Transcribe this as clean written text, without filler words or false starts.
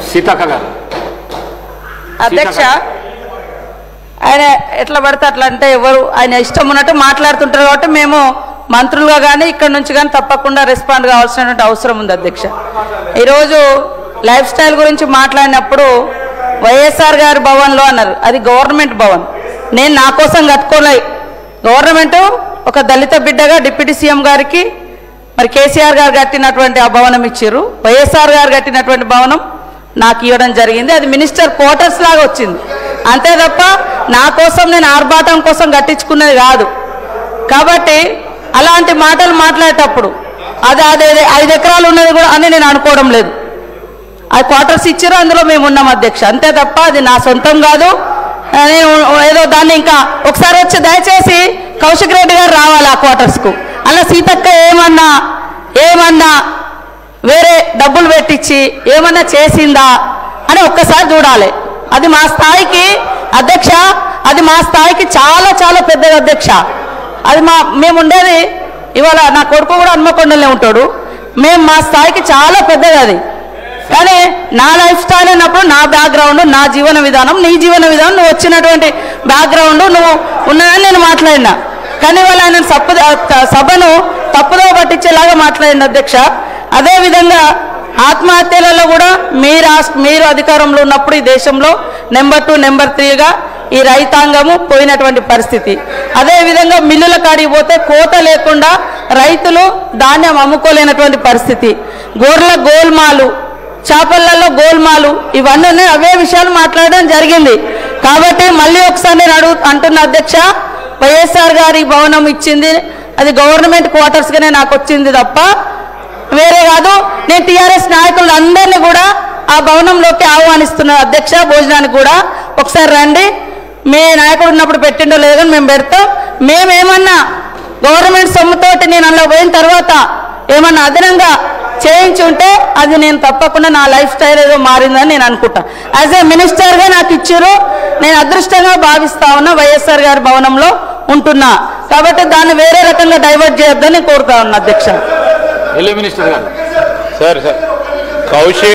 సీతక్క గారు అధ్యక్ష ఆయన ఎట్లా పడితే అట్లా అంటే ఎవరు ఆయన ఇష్టం ఉన్నట్టు మాట్లాడుతుంటారు కాబట్టి మేము మంత్రులుగా కానీ ఇక్కడ నుంచి కానీ తప్పకుండా రెస్పాండ్ కావాల్సినటువంటి అవసరం ఉంది అధ్యక్ష. ఈరోజు లైఫ్ స్టైల్ గురించి మాట్లాడినప్పుడు వైఎస్ఆర్ గారి భవన్లో అన్నారు, అది గవర్నమెంట్ భవన్. నేను నా కోసం కట్టుకోలే, గవర్నమెంట్ ఒక దళిత బిడ్డగా డిప్యూటీ సీఎం గారికి మరి కేసీఆర్ గారు కట్టినటువంటి ఆ భవనం ఇచ్చారు, వైఎస్ఆర్ గారు కట్టినటువంటి భవనం నాకు ఇవ్వడం జరిగింది. అది మినిస్టర్ క్వార్టర్స్ లాగా వచ్చింది అంతే తప్ప నా కోసం నేను ఆర్భాటం కోసం కట్టించుకున్నది కాదు. కాబట్టి అలాంటి మాటలు మాట్లాడేటప్పుడు అది అదే 5 ఎకరాలు ఉన్నది కూడా అని నేను అనుకోవడం లేదు. అది క్వార్టర్స్ ఇచ్చారు, అందులో మేము ఉన్నాం అధ్యక్ష, అంతే తప్ప అది నా సొంతం కాదు. నేను ఏదో దాన్ని ఇంకా ఒకసారి వచ్చి దయచేసి కౌశిక్ రెడ్డి గారు రావాలి ఆ క్వార్టర్స్కు. అలా సీతక్క ఏమన్నా వేరే డబ్బులు పెట్టించి ఏమన్నా చేసిందా అని ఒక్కసారి చూడాలి. అది మా స్థాయికి అధ్యక్ష, అది మా స్థాయికి చాలా చాలా పెద్దది అధ్యక్ష. అది మేము ఉండేది ఇవాళ నా కొడుకు కూడా హన్మకొండలే ఉంటాడు, మేము మా స్థాయికి చాలా పెద్దది అది. కానీ నా లైఫ్ స్టైల్ అన్నప్పుడు నా బ్యాక్గ్రౌండ్, నా జీవన విధానం, నీ జీవన విధానం, నువ్వు వచ్చినటువంటి బ్యాక్గ్రౌండ్ నువ్వు ఉన్నదని నేను మాట్లాడినా. కానీ వాళ్ళు ఆయన సభను తప్పుదో పట్టించేలాగా మాట్లాడింది అధ్యక్ష. అదేవిధంగా ఆత్మహత్యలలో కూడా మీరు అధికారంలో ఉన్నప్పుడు ఈ దేశంలో నెంబర్ 2 నెంబర్ 3గా ఈ రైతాంగము పోయినటువంటి పరిస్థితి. అదేవిధంగా మిల్లుల కాడికి పోతే కోత లేకుండా రైతులు ధాన్యం అమ్ముకోలేనటువంటి పరిస్థితి, గొర్రెల గోల్మాలు, చేపలలో గోల్మాలు, ఇవన్నీ అవే విషయాలు మాట్లాడడం జరిగింది. కాబట్టి మళ్ళీ ఒకసారి నేను అంటున్న అధ్యక్ష, వైఎస్ఆర్ గారి భవనం ఇచ్చింది అది గవర్నమెంట్ క్వార్టర్స్గానే నాకు వచ్చింది తప్ప వేరే కాదు. నేను టీఆర్ఎస్ నాయకులు అందరినీ కూడా ఆ భవనంలోకి ఆహ్వానిస్తున్నాను అధ్యక్ష, భోజనానికి కూడా ఒకసారి రండి. మీ నాయకుడు ఉన్నప్పుడు పెట్టిండో లేదో కానీ మేము పెడతాం. మేమేమన్నా గవర్నమెంట్ సొమ్ముతోటి నేను అందులో పోయిన తర్వాత ఏమన్నా అదనంగా చేయించి ఉంటే అది నేను తప్పకుండా నా లైఫ్ స్టైల్ ఏదో మారిందని నేను అనుకుంటా. యాజ్ ఏ మినిస్టర్గా నాకు ఇచ్చారు, నేను అదృష్టంగా భావిస్తా ఉన్నా వైఎస్ఆర్ గారి భవనంలో ఉంటున్నా. కాబట్టి దాన్ని వేరే రకంగా డైవర్ట్ చేయొద్దని కోరుతా ఉన్నా అధ్యక్ష. మినిస్టర్ గారు సార్ కౌశిక్